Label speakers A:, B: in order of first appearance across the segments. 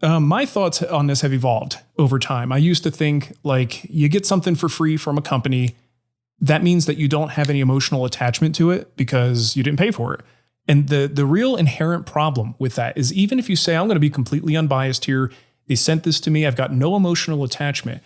A: My thoughts on this have evolved over time. I used to think like you get something for free from a company, that means that you don't have any emotional attachment to it because you didn't pay for it. And the real inherent problem with that is even if you say, I'm going to be completely unbiased here, they sent this to me, I've got no emotional attachment.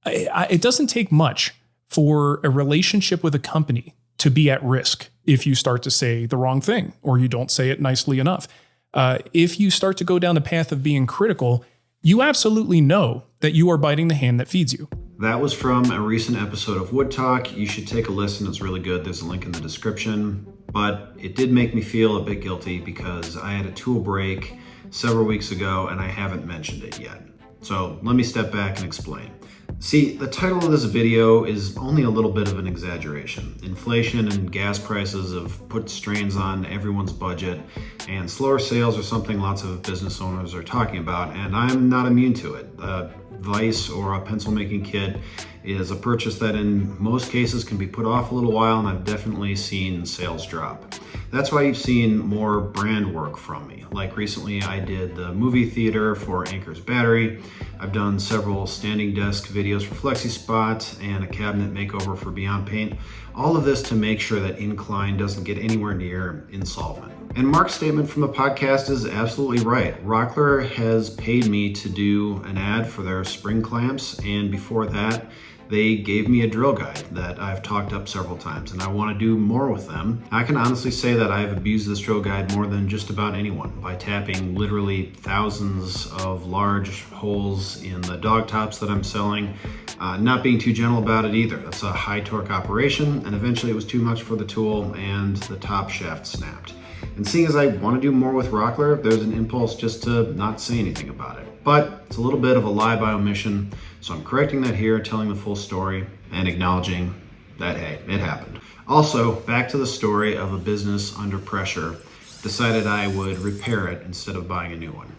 A: It doesn't take much for a relationship with a company to be at risk if you start to say the wrong thing or you don't say it nicely enough. If you start to go down the path of being critical, you absolutely know that you are biting the hand that feeds you.
B: That was from a recent episode of Wood Talk. You should take a listen. It's really good. There's a link in the description. But it did make me feel a bit guilty because I had a tool break several weeks ago and I haven't mentioned it yet. So let me step back and explain. See, the title of this video is only a little bit of an exaggeration. Inflation and gas prices have put strains on everyone's budget, and slower sales are something lots of business owners are talking about, and I'm not immune to it. A vise or a pencil making kit is a purchase that in most cases can be put off a little while, and I've definitely seen sales drop. That's why you've seen more brand work from me. Like recently I did the movie theater for Anchor's Battery. I've done several standing desk videos for FlexiSpot and a cabinet makeover for Beyond Paint. All of this to make sure that Incline doesn't get anywhere near insolvent. And Mark's statement from the podcast is absolutely right. Rockler has paid me to do an ad for their spring clamps, and before that, they gave me a drill guide that I've talked up several times, and I want to do more with them. I can honestly say that I've abused this drill guide more than just about anyone by tapping literally thousands of large holes in the dog tops that I'm selling, not being too gentle about it either. That's a high torque operation, and eventually it was too much for the tool and the top shaft snapped. And seeing as I want to do more with Rockler, there's an impulse just to not say anything about it. But it's a little bit of a lie by omission, so I'm correcting that here, telling the full story, and acknowledging that, hey, it happened. Also, back to the story of a business under pressure, decided I would repair it instead of buying a new one.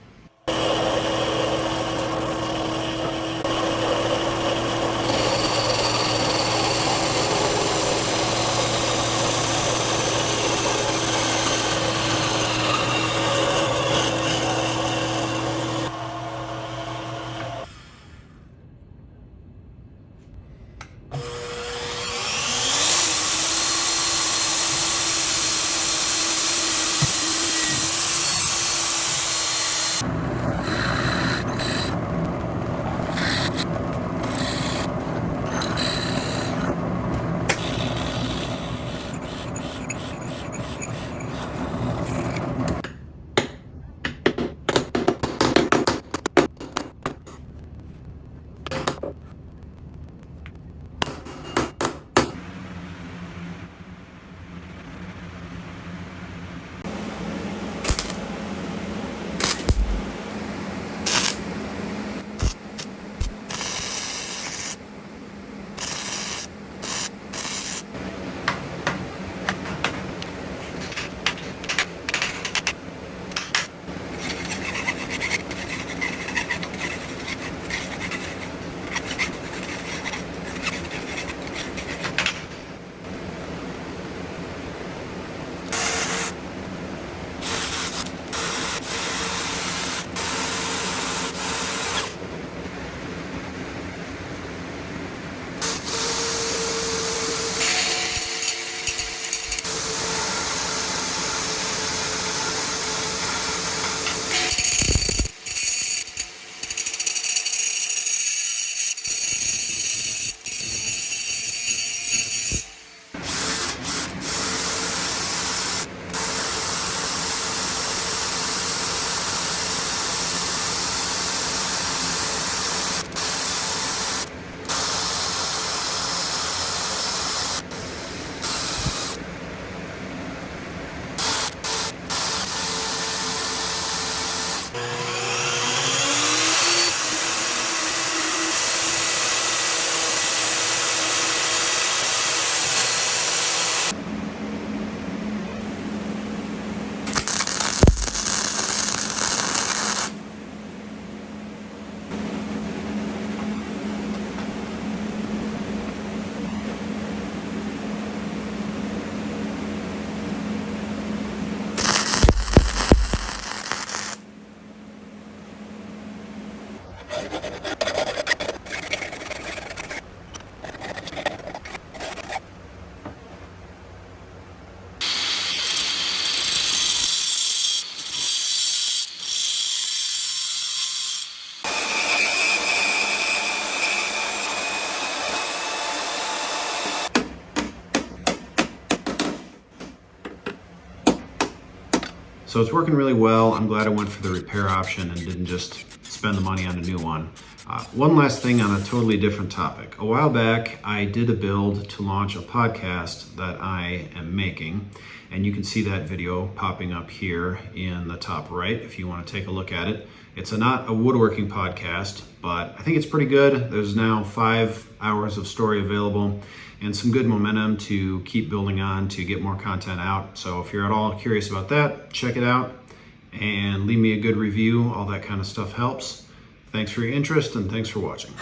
B: So it's working really well. I'm glad I went for the repair option and didn't just spend the money on a new one. One last thing on a totally different topic. A while back, I did a build to launch a podcast that I am making, and you can see that video popping up here in the top right if you want to take a look at it. It's not a woodworking podcast, but I think it's pretty good. There's now 5 hours of story available and some good momentum to keep building on to get more content out. So if you're at all curious about that, check it out and leave me a good review. All that kind of stuff helps. Thanks for your interest and thanks for watching.